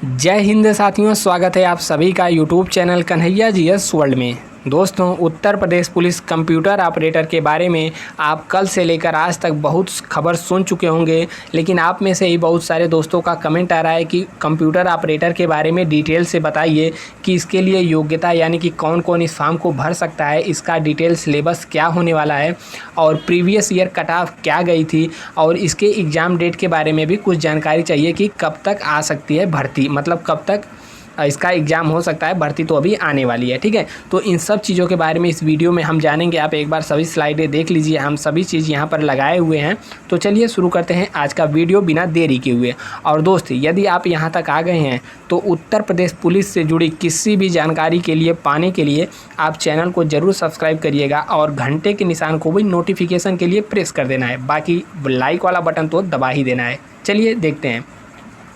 जय हिंद साथियों, स्वागत है आप सभी का YouTube channel Kanhaiya GS world में। दोस्तों, Uttar Pradesh police computer operator के बारे में आप कल से लेकर आज तक बहुत खबर सुन चुके होंगे, लेकिन आप में से ही बहुत सारे दोस्तों का कमेंट आ रहा है कि कंप्यूटर ऑपरेटर के बारे में डिटेल से बताइए कि इसके लिए योग्यता यानी कि कौन कौन इस फॉर्म को भर सकता है, इसका डिटेल सिलेबस क्या होने वाला है और प्रीवियस ईयर कट ऑफ क्या गई थी और इसके एग्ज़ाम डेट के बारे में भी कुछ जानकारी चाहिए कि कब तक आ सकती है भर्ती, मतलब कब तक इसका एग्ज़ाम हो सकता है। भर्ती तो अभी आने वाली है, ठीक है। तो इन सब चीज़ों के बारे में इस वीडियो में हम जानेंगे। आप एक बार सभी स्लाइडें देख लीजिए, हम सभी चीज़ यहाँ पर लगाए हुए हैं। तो चलिए शुरू करते हैं आज का वीडियो बिना देरी के हुए। और दोस्त, यदि आप यहाँ तक आ गए हैं तो उत्तर प्रदेश पुलिस से जुड़ी किसी भी जानकारी के लिए पाने के लिए आप चैनल को ज़रूर सब्सक्राइब करिएगा और घंटे के निशान को भी नोटिफिकेशन के लिए प्रेस कर देना है। बाकी लाइक वाला बटन तो दबा ही देना है। चलिए देखते हैं।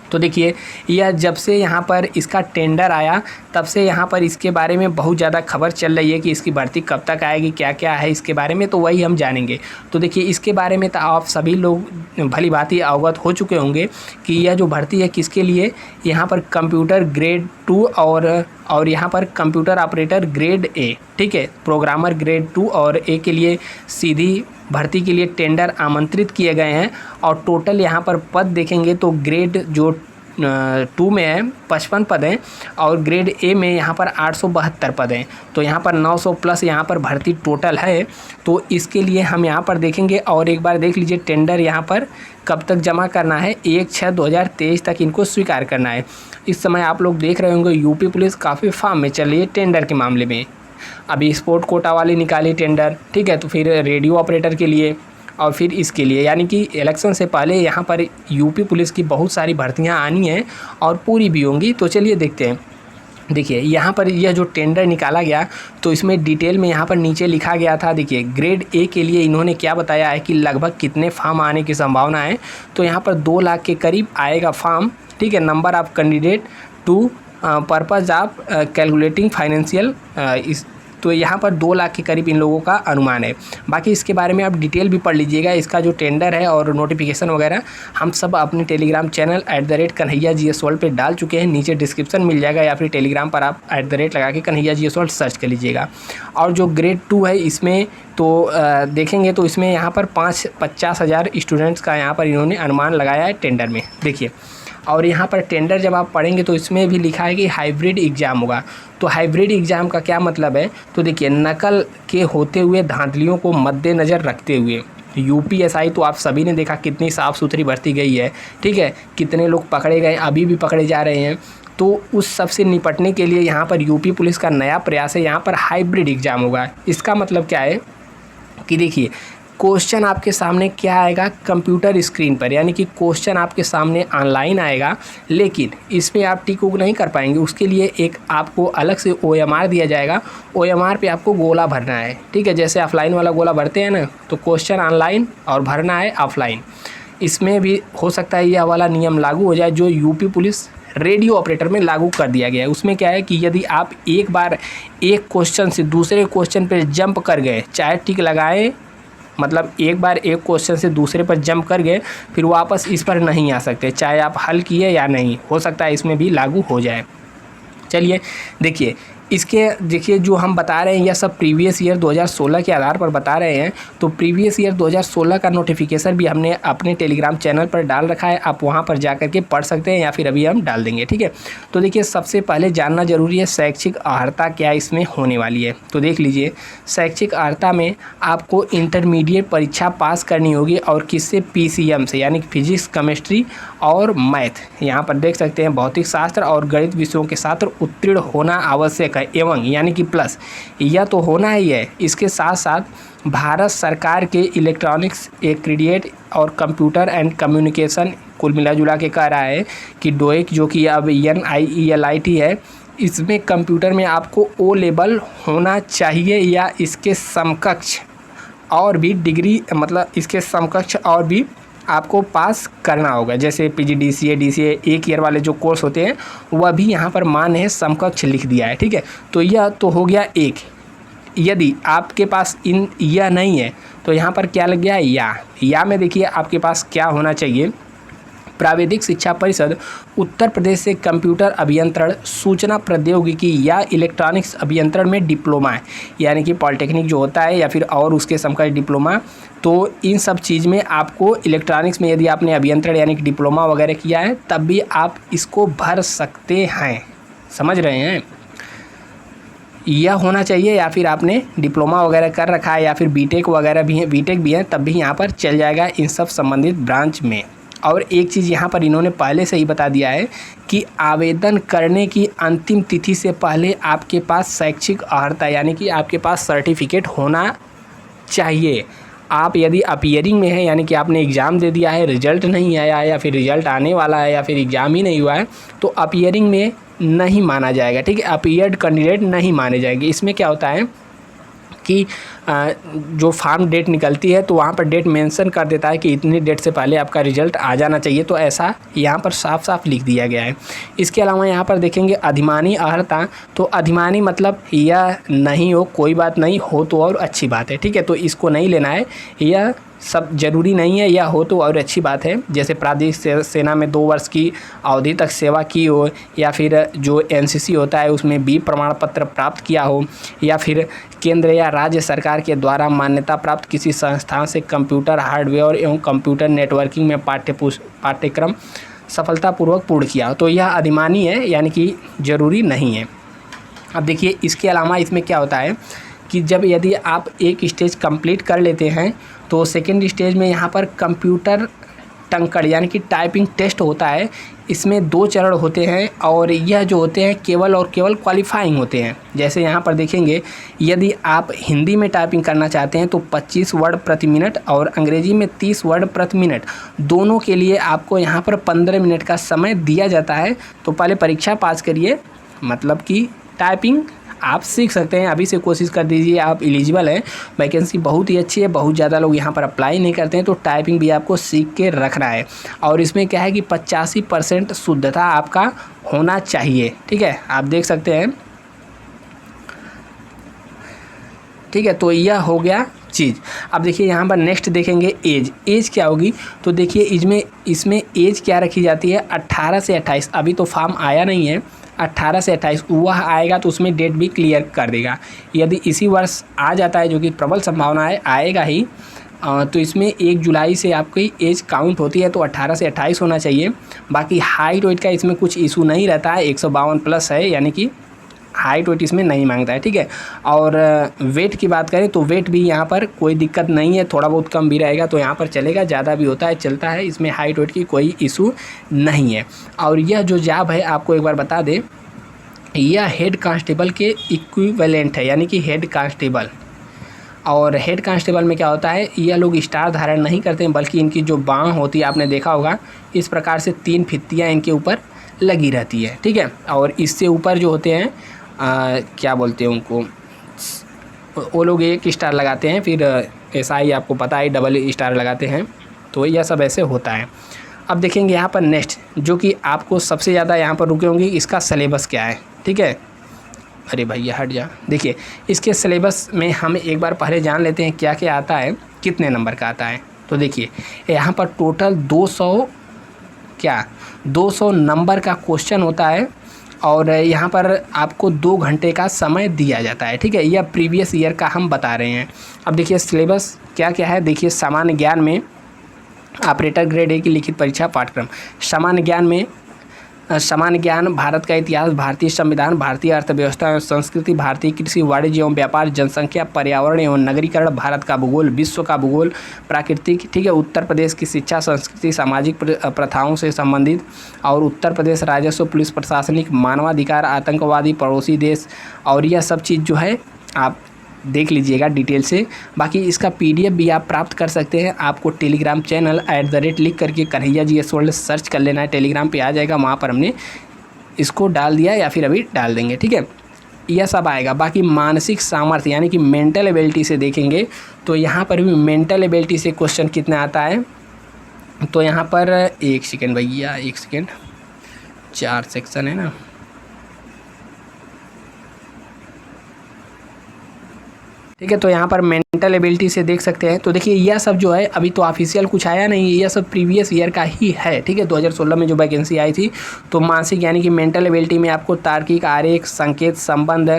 तो देखिए, यह जब से यहाँ पर इसका टेंडर आया तब से यहाँ पर इसके बारे में बहुत ज़्यादा खबर चल रही है कि इसकी भर्ती कब तक आएगी, क्या क्या है इसके बारे में, तो वही हम जानेंगे। तो देखिए, इसके बारे में तो आप सभी लोग भली भांति अवगत हो चुके होंगे कि यह जो भर्ती है किसके लिए। यहाँ पर कंप्यूटर ग्रेड 2 और यहाँ पर कंप्यूटर ऑपरेटर ग्रेड ए, ठीक है, प्रोग्रामर ग्रेड 2 और ए के लिए सीधी भर्ती के लिए टेंडर आमंत्रित किए गए हैं। और टोटल यहाँ पर पद देखेंगे तो ग्रेड जो 2 में है 55 पद हैं और ग्रेड ए में यहाँ पर 872 पद हैं। तो यहाँ पर 900 प्लस यहाँ पर भर्ती टोटल है। तो इसके लिए हम यहाँ पर देखेंगे और एक बार देख लीजिए टेंडर यहाँ पर कब तक जमा करना है। 1/6/2023 तक इनको स्वीकार करना है। इस समय आप लोग देख रहे होंगे यूपी पुलिस काफ़ी फार्म में चल रही है टेंडर के मामले में। अभी स्पोर्ट कोटा वाली निकाली टेंडर, ठीक है, तो फिर रेडियो ऑपरेटर के लिए और फिर इसके लिए, यानी कि इलेक्शन से पहले यहाँ पर यूपी पुलिस की बहुत सारी भर्तियाँ आनी हैं और पूरी भी होंगी। तो चलिए देखते हैं। देखिए, यहाँ पर यह जो टेंडर निकाला गया तो इसमें डिटेल में यहाँ पर नीचे लिखा गया था। देखिए, ग्रेड ए के लिए इन्होंने क्या बताया है कि लगभग कितने फार्म आने की संभावना है। तो यहाँ पर 2 लाख के करीब आएगा फार्म, ठीक है। Number of candidate to purpose of calculating financial तो यहाँ पर 2 लाख के करीब इन लोगों का अनुमान है। बाकी इसके बारे में आप डिटेल भी पढ़ लीजिएगा। इसका जो टेंडर है और नोटिफिकेशन वगैरह हम सब अपने Telegram channel @Kanhaiya GS world पे डाल चुके हैं। नीचे डिस्क्रिप्शन मिल जाएगा या फिर टेलीग्राम पर आप @ लगा के कन्हैया जीएस वर्ल्ड सर्च कर लीजिएगा। और जो ग्रेड 2 है इसमें तो देखेंगे तो इसमें यहाँ पर 50,000 स्टूडेंट्स का यहाँ पर इन्होंने अनुमान लगाया है टेंडर में। देखिए, और यहाँ पर टेंडर जब आप पढ़ेंगे तो इसमें भी लिखा है कि हाइब्रिड एग्ज़ाम होगा। तो हाइब्रिड एग्ज़ाम का क्या मतलब है, तो देखिए, नकल के होते हुए धांधलियों को मद्देनज़र रखते हुए यूपीएसआई तो आप सभी ने देखा कितनी साफ़ सुथरी भर्ती गई है, ठीक है, कितने लोग पकड़े गए, अभी भी पकड़े जा रहे हैं। तो उस सब से निपटने के लिए यहाँ पर यूपी पुलिस का नया प्रयास है, यहाँ पर हाइब्रिड एग्ज़ाम होगा। इसका मतलब क्या है कि देखिए, क्वेश्चन आपके सामने क्या आएगा कंप्यूटर स्क्रीन पर, यानी कि क्वेश्चन आपके सामने ऑनलाइन आएगा, लेकिन इसमें आप टिक उक नहीं कर पाएंगे। उसके लिए एक आपको अलग से OMR दिया जाएगा। OMR पे आपको गोला भरना है, ठीक है, जैसे ऑफलाइन वाला गोला भरते हैं ना, तो क्वेश्चन ऑनलाइन और भरना है ऑफलाइन। इसमें भी हो सकता है यह वाला नियम लागू हो जाए जो यूपी पुलिस रेडियो ऑपरेटर में लागू कर दिया गया है। उसमें क्या है कि यदि आप एक बार एक क्वेश्चन से दूसरे क्वेश्चन पर जंप कर गए, चाहे टिक लगाए, मतलब एक बार एक क्वेश्चन से दूसरे पर जंप कर गए, फिर वापस इस पर नहीं आ सकते, चाहे आप हल किए या नहीं। हो सकता है इसमें भी लागू हो जाए। चलिए देखिए, देखिए जो हम बता रहे हैं यह सब प्रीवियस ईयर 2016 के आधार पर बता रहे हैं। तो प्रीवियस ईयर 2016 का नोटिफिकेशन भी हमने अपने टेलीग्राम चैनल पर डाल रखा है, आप वहां पर जाकर के पढ़ सकते हैं या फिर अभी हम डाल देंगे, ठीक है। तो देखिए, सबसे पहले जानना जरूरी है शैक्षिक अर्हता क्या इसमें होने वाली है। तो देख लीजिए, शैक्षिक अर्हता में आपको इंटरमीडिएट परीक्षा पास करनी होगी और किससे, PCM से, यानी फिजिक्स, केमिस्ट्री और मैथ। यहाँ पर देख सकते हैं भौतिक शास्त्र और गणित विषयों के छात्र उत्तीर्ण होना आवश्यक है, एवं यानी कि प्लस यह तो होना ही है। इसके साथ साथ भारत सरकार के इलेक्ट्रॉनिक्स एक्रीडिएट और कंप्यूटर एंड कम्युनिकेशन, कुल मिला जुला के कह रहा है कि डोएक, जो कि अब NIELIT है, इसमें कंप्यूटर में आपको O लेवल होना चाहिए या इसके समकक्ष और भी डिग्री, मतलब इसके समकक्ष और भी आपको पास करना होगा। जैसे PGDCA DCA 1 ईयर वाले जो कोर्स होते हैं वह भी यहाँ पर मान्य है, समकक्ष लिख दिया है, ठीक है। तो यह तो हो गया एक। यदि आपके पास यह नहीं है तो यहाँ पर क्या लग गया, या में देखिए आपके पास क्या होना चाहिए प्राविधिक शिक्षा परिषद उत्तर प्रदेश से कंप्यूटर अभियंत्रण, सूचना प्रौद्योगिकी या इलेक्ट्रॉनिक्स अभियंत्रण में डिप्लोमा है, यानी कि पॉलिटेक्निक जो होता है या फिर और उसके समकक्ष डिप्लोमा, तो इन सब चीज़ में आपको इलेक्ट्रॉनिक्स में यदि आपने अभियंत्रण यानी कि डिप्लोमा वगैरह किया है तब भी आप इसको भर सकते हैं। समझ रहे हैं? यह होना चाहिए, या फिर आपने डिप्लोमा वगैरह कर रखा है या फिर बीटेक वगैरह भी है, बीटेक भी है, तब भी यहाँ पर चल जाएगा इन सब संबंधित ब्रांच में। और एक चीज़ यहाँ पर इन्होंने पहले से ही बता दिया है कि आवेदन करने की अंतिम तिथि से पहले आपके पास शैक्षिक अर्हता यानी कि आपके पास सर्टिफिकेट होना चाहिए। आप यदि अपीयरिंग में है यानी कि आपने एग्ज़ाम दे दिया है, रिजल्ट नहीं आया है या फिर रिजल्ट आने वाला है या फिर एग्ज़ाम ही नहीं हुआ है, तो अपीयरिंग में नहीं माना जाएगा। ठीक है, अपीयर्ड कैंडिडेट नहीं माने जाएंगे। इसमें क्या होता है कि जो फार्म डेट निकलती है तो वहाँ पर डेट मेंशन कर देता है कि इतनी डेट से पहले आपका रिजल्ट आ जाना चाहिए, तो ऐसा यहाँ पर साफ साफ लिख दिया गया है। इसके अलावा यहाँ पर देखेंगे अधिमानी अर्हता, तो अधिमानी मतलब यह नहीं हो, कोई बात नहीं, हो तो और अच्छी बात है। ठीक है, तो इसको नहीं लेना है, यह सब जरूरी नहीं है, या हो तो और अच्छी बात है। जैसे प्रादेशिक सेना में 2 वर्ष की अवधि तक सेवा की हो, या फिर जो एनसीसी होता है उसमें बी प्रमाण पत्र प्राप्त किया हो, या फिर केंद्र या राज्य सरकार के द्वारा मान्यता प्राप्त किसी संस्थान से कंप्यूटर हार्डवेयर एवं कंप्यूटर नेटवर्किंग में पाठ्यक्रम सफलतापूर्वक पूर्ण किया हो, तो यह अधिमानी है, यानी कि ज़रूरी नहीं है। अब देखिए इसके अलावा इसमें क्या होता है कि जब यदि आप एक स्टेज कंप्लीट कर लेते हैं तो सेकेंड स्टेज में यहाँ पर कंप्यूटर टंकड़ यानी कि टाइपिंग टेस्ट होता है। इसमें 2 चरण होते हैं और यह जो होते हैं केवल और केवल क्वालिफाइंग होते हैं। जैसे यहाँ पर देखेंगे, यदि आप हिंदी में टाइपिंग करना चाहते हैं तो 25 वर्ड प्रति मिनट और अंग्रेजी में 30 वर्ड प्रति मिनट, दोनों के लिए आपको यहाँ पर 15 मिनट का समय दिया जाता है। तो पहले परीक्षा पास करिए, मतलब कि टाइपिंग आप सीख सकते हैं। अभी से कोशिश कर दीजिए, आप एलिजिबल हैं, वैकेंसी बहुत ही अच्छी है, बहुत ज़्यादा लोग यहाँ पर अप्लाई नहीं करते हैं, तो टाइपिंग भी आपको सीख के रखना है। और इसमें क्या है कि 85% शुद्धता आपका होना चाहिए। ठीक है, आप देख सकते हैं। ठीक है, तो यह हो गया चीज़। अब देखिए यहाँ पर नेक्स्ट देखेंगे एज क्या होगी, तो देखिए इसमें एज क्या रखी जाती है, 18 से 28। अभी तो फॉर्म आया नहीं है, 18 से 28 वह आएगा तो उसमें डेट भी क्लियर कर देगा। यदि इसी वर्ष आ जाता है, जो कि प्रबल संभावना है, आएगा ही, तो इसमें 1 जुलाई से आपकी एज काउंट होती है, तो 18 से 28 होना चाहिए। बाकी हाइट वेट का इसमें कुछ इशू नहीं रहता है, 152 प्लस है, यानी कि हाइट वेट इसमें नहीं मांगता है। ठीक है, और वेट की बात करें तो वेट भी यहाँ पर कोई दिक्कत नहीं है, थोड़ा बहुत कम भी रहेगा तो यहाँ पर चलेगा, ज़्यादा भी होता है चलता है, इसमें हाइट वेट की कोई इशू नहीं है। और यह जो जॉब है आपको एक बार बता दें, यह हेड कांस्टेबल के इक्विवेलेंट है, यानी कि हेड कांस्टेबल। और हेड कांस्टेबल में क्या होता है, यह लोग स्टार धारण नहीं करते हैं, बल्कि इनकी जो बाँह होती है, आपने देखा होगा, इस प्रकार से 3 फित्तियाँ इनके ऊपर लगी रहती है। ठीक है, और इससे ऊपर जो होते हैं क्या बोलते हैं उनको, वो लोग 1 स्टार लगाते हैं, फिर ऐसा ही आपको पता है डबल स्टार लगाते हैं, तो यह सब ऐसे होता है। अब देखेंगे यहाँ पर नेक्स्ट, जो कि आपको सबसे ज़्यादा यहाँ पर रुके होंगे, इसका सिलेबस क्या है। ठीक है, अरे भैया हट जा। देखिए इसके सिलेबस में हम एक बार पहले जान लेते हैं क्या क्या आता है, कितने नंबर का आता है। तो देखिए यहाँ पर टोटल 200 नंबर का क्वेश्चन होता है, और यहाँ पर आपको 2 घंटे का समय दिया जाता है। ठीक है, यह प्रीवियस ईयर का हम बता रहे हैं। अब देखिए सिलेबस क्या क्या है, देखिए सामान्य ज्ञान में ऑपरेटर ग्रेड A की लिखित परीक्षा पाठ्यक्रम, सामान्य ज्ञान भारत का इतिहास, भारतीय संविधान, भारतीय अर्थव्यवस्था एवं संस्कृति, भारतीय कृषि, वाणिज्य एवं व्यापार, जनसंख्या, पर्यावरण एवं नगरीकरण, भारत का भूगोल, विश्व का भूगोल, प्राकृतिक, ठीक है, उत्तर प्रदेश की शिक्षा, संस्कृति, सामाजिक प्रथाओं से संबंधित, और उत्तर प्रदेश राजस्व, पुलिस, प्रशासनिक, मानवाधिकार, आतंकवादी, पड़ोसी देश, और यह सब चीज़ जो है आप देख लीजिएगा डिटेल से। बाकी इसका PDF भी आप प्राप्त कर सकते हैं। आपको टेलीग्राम चैनल @ लिख करके कन्हैया GS वर्ल्ड सर्च कर लेना है, टेलीग्राम पे आ जाएगा, वहाँ पर हमने इसको डाल दिया या फिर अभी डाल देंगे। ठीक है, यह सब आएगा। बाकी मानसिक सामर्थ्य यानी कि मेंटल एबिलिटी से देखेंगे तो यहाँ पर भी मेंटल एबिलिटी से क्वेश्चन कितना आता है, तो यहाँ पर 1 सेकेंड भैया, 1 सेकेंड, 4 सेक्शन है ना। ठीक है, तो यहाँ पर मेंटल एबिलिटी से देख सकते हैं। तो देखिए यह सब जो है अभी तो ऑफिशियल कुछ आया नहीं है, यह सब प्रीवियस ईयर का ही है, ठीक है। 2016 में जो वैकेंसी आई थी, तो मानसिक यानी कि मेंटल एबिलिटी में आपको तार्किक, आरेख, संकेत, संबंध,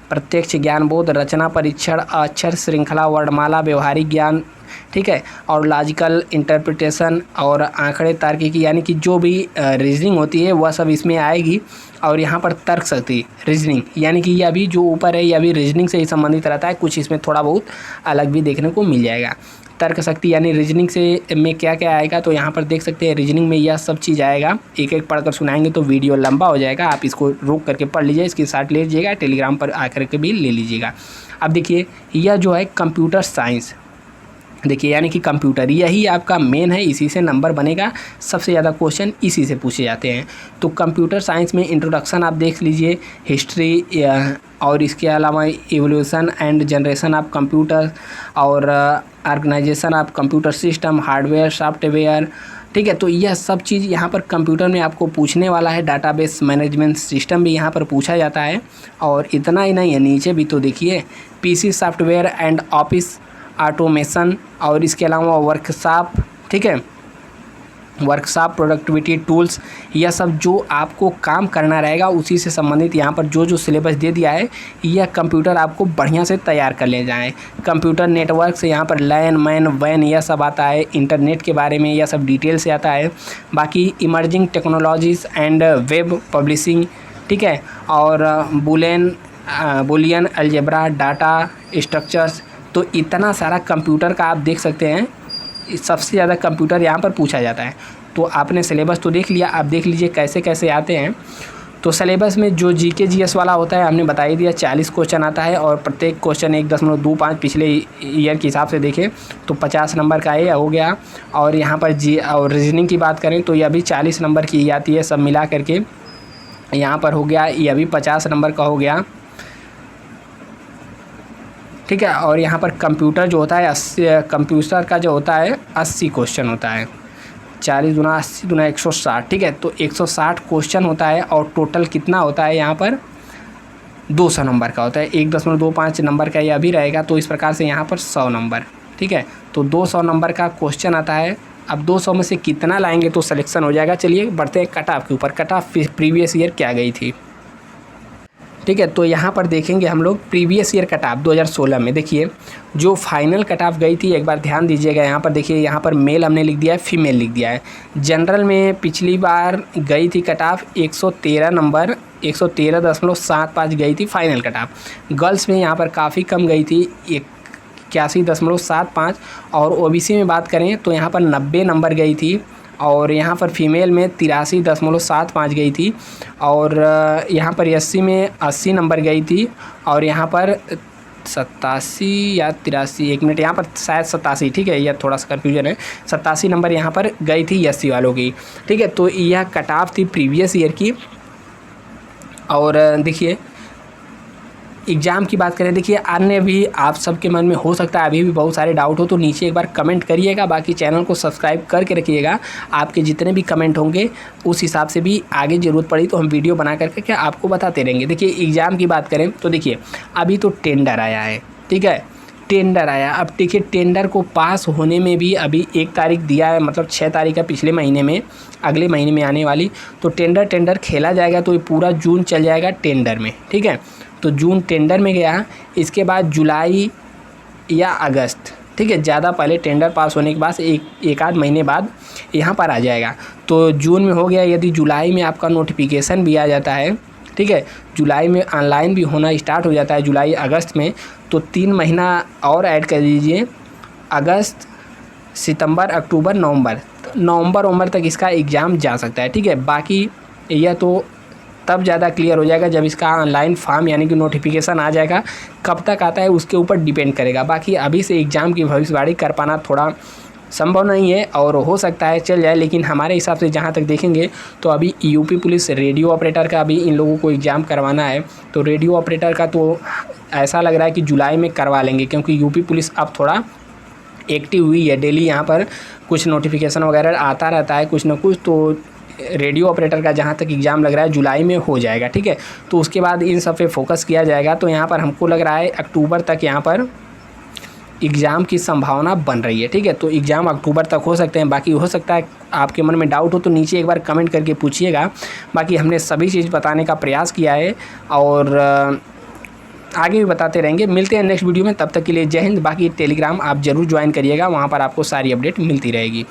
प्रत्यक्ष ज्ञान, बोध, रचना, परीक्षण, अक्षर श्रृंखला, वर्णमाला, व्यवहारिक ज्ञान, ठीक है, और लॉजिकल इंटरप्रिटेशन और आंकड़े, तार्किकी यानी कि जो भी रीजनिंग होती है वह सब इसमें आएगी। और यहाँ पर तर्क शक्ति, रीजनिंग यानी कि यह भी जो ऊपर है यह भी रीजनिंग से ही संबंधित रहता है, कुछ इसमें थोड़ा बहुत अलग भी देखने को मिल जाएगा। तर्क शक्ति यानी रीजनिंग से में क्या क्या आएगा, तो यहाँ पर देख सकते हैं रीजनिंग में यह सब चीज़ आएगा। एक एक पढ़कर सुनाएंगे तो वीडियो लंबा हो जाएगा, आप इसको रोक करके पढ़ लीजिए, इसकी शॉर्ट ले लीजिएगा, टेलीग्राम पर आकर के भी ले लीजिएगा। अब देखिए यह जो है कंप्यूटर साइंस, देखिए यानी कि कंप्यूटर यही आपका मेन है, इसी से नंबर बनेगा, सबसे ज़्यादा क्वेश्चन इसी से पूछे जाते हैं। तो कंप्यूटर साइंस में इंट्रोडक्शन आप देख लीजिए, हिस्ट्री और इसके अलावा evolution and generation of computer और organisation of computer system, hardware, software, ठीक है। तो यह सब चीज़ यहाँ पर कंप्यूटर में आपको पूछने वाला है। डाटाबेस मैनेजमेंट सिस्टम भी यहाँ पर पूछा जाता है। और इतना ही नहीं है, नीचे भी तो देखिए PC software and office automation और इसके अलावा वर्कशॉप, ठीक है, वर्कशॉप, प्रोडक्टिविटी टूल्स, यह सब जो आपको काम करना रहेगा उसी से संबंधित यहाँ पर जो जो सिलेबस दे दिया है, यह कंप्यूटर आपको बढ़िया से तैयार कर ले जाएँ। कंप्यूटर नेटवर्क से यहाँ पर लैन, मैन, वैन यह सब आता है, इंटरनेट के बारे में यह सब डिटेल से आता है। बाकी emerging technologies and web publishing, ठीक है, और बुलियन अलजेब्रा, डाटा स्ट्रक्चर्स, तो इतना सारा कंप्यूटर का आप देख सकते हैं, सबसे ज़्यादा कंप्यूटर यहाँ पर पूछा जाता है। तो आपने सिलेबस तो देख लिया, आप देख लीजिए कैसे कैसे आते हैं। तो सिलेबस में जो जीके जीएस वाला होता है हमने बता ही दिया, 40 क्वेश्चन आता है और प्रत्येक क्वेश्चन 1.25 पिछले ईयर के हिसाब से देखें तो 50 नंबर का ये हो गया। और यहाँ पर और रीजनिंग की बात करें तो यह भी 40 नंबर की आती है, सब मिला करके यहाँ पर हो गया, यह भी 50 नंबर का हो गया, ठीक है। और यहाँ पर कंप्यूटर जो होता है 80, कंप्यूटर का जो होता है 80 क्वेश्चन होता है, 40 गुना 80 गुना 160, ठीक है। तो 160 क्वेश्चन होता है और टोटल कितना होता है यहाँ पर 200 नंबर का होता है, 1.25 नंबर का यह भी रहेगा। तो इस प्रकार से यहाँ पर 100 नंबर, ठीक है। तो 200 नंबर का क्वेश्चन आता है। अब 200 में से कितना लाएंगे तो सिलेक्शन हो जाएगा। चलिए बढ़ते हैं कट ऑफ के ऊपर, कट ऑफ प्रीवियस ईयर क्या गई थी, ठीक है। तो यहाँ पर देखेंगे हम लोग प्रीवियस ईयर कट ऑफ 2016 में। देखिए जो फाइनल कट ऑफ गई थी, एक बार ध्यान दीजिएगा, यहाँ पर देखिए, यहाँ पर मेल हमने लिख दिया है, फीमेल लिख दिया है। जनरल में पिछली बार गई थी कट ऑफ 113 नंबर, 113.75 गई थी फाइनल कट ऑफ। गर्ल्स में यहाँ पर काफ़ी कम गई थी, 81.75। और ओबीसी में बात करें तो यहाँ पर 90 नंबर गई थी। और यहाँ पर फीमेल में 83.75 गई थी। और यहाँ पर एससी में 80 नंबर गई थी। और यहाँ पर 87 या 83, एक मिनट, यहाँ पर शायद 87, ठीक है, यह थोड़ा सा कन्फ्यूजन है, 87 नंबर यहाँ पर गई थी एससी वालों की, ठीक है। तो यह कट ऑफ थी प्रीवियस ईयर की। और देखिए एग्ज़ाम की बात करें, देखिए अन्य भी आप सबके मन में हो सकता है अभी भी बहुत सारे डाउट हो, तो नीचे एक बार कमेंट करिएगा। बाकी चैनल को सब्सक्राइब करके रखिएगा, आपके जितने भी कमेंट होंगे उस हिसाब से भी आगे ज़रूरत पड़ी तो हम वीडियो बना करके क्या आपको बताते रहेंगे। देखिए एग्ज़ाम की बात करें तो देखिए अभी तो टेंडर आया है, ठीक है, टेंडर आया। अब देखिए टेंडर को पास होने में भी अभी 1 तारीख दिया है, मतलब 6 तारीख है पिछले महीने में, अगले महीने में आने वाली। तो टेंडर खेला जाएगा, तो ये पूरा जून चल जाएगा टेंडर में, ठीक है। तो जून टेंडर में गया, इसके बाद जुलाई या अगस्त, ठीक है, ज़्यादा पहले टेंडर पास होने के बाद एक आध महीने बाद यहाँ पर आ जाएगा। तो जून में हो गया, यदि जुलाई में आपका नोटिफिकेशन भी आ जाता है, ठीक है, जुलाई में ऑनलाइन भी होना स्टार्ट हो जाता है जुलाई अगस्त में, तो 3 महीना और ऐड कर लीजिए, अगस्त, सितंबर, अक्टूबर, नवंबर तक इसका एग्ज़ाम जा सकता है, ठीक है। बाकी यह तो तब ज़्यादा क्लियर हो जाएगा जब इसका ऑनलाइन फॉर्म यानी कि नोटिफिकेशन आ जाएगा, कब तक आता है उसके ऊपर डिपेंड करेगा। बाकी अभी से एग्ज़ाम की भविष्यवाणी कर पाना थोड़ा संभव नहीं है, और हो सकता है चल जाए, लेकिन हमारे हिसाब से जहाँ तक देखेंगे तो अभी यूपी पुलिस रेडियो ऑपरेटर का भी इन लोगों को एग्ज़ाम करवाना है। तो रेडियो ऑपरेटर का तो ऐसा लग रहा है कि जुलाई में करवा लेंगे, क्योंकि यूपी पुलिस अब थोड़ा एक्टिव हुई है, डेली यहाँ पर कुछ नोटिफिकेशन वगैरह आता रहता है कुछ ना कुछ। तो रेडियो ऑपरेटर का जहाँ तक एग्ज़ाम लग रहा है जुलाई में हो जाएगा, ठीक है। तो उसके बाद इन सब पे फोकस किया जाएगा। तो यहाँ पर हमको लग रहा है अक्टूबर तक यहाँ पर एग्ज़ाम की संभावना बन रही है। ठीक है, तो एग्ज़ाम अक्टूबर तक हो सकते हैं। बाकी हो सकता है आपके मन में डाउट हो तो नीचे एक बार कमेंट करके पूछिएगा। बाकी हमने सभी चीज़ बताने का प्रयास किया है और आगे भी बताते रहेंगे। मिलते हैं नेक्स्ट वीडियो में, तब तक के लिए जय हिंद। बाकी टेलीग्राम आप ज़रूर ज्वाइन करिएगा, वहाँ पर आपको सारी अपडेट मिलती रहेगी।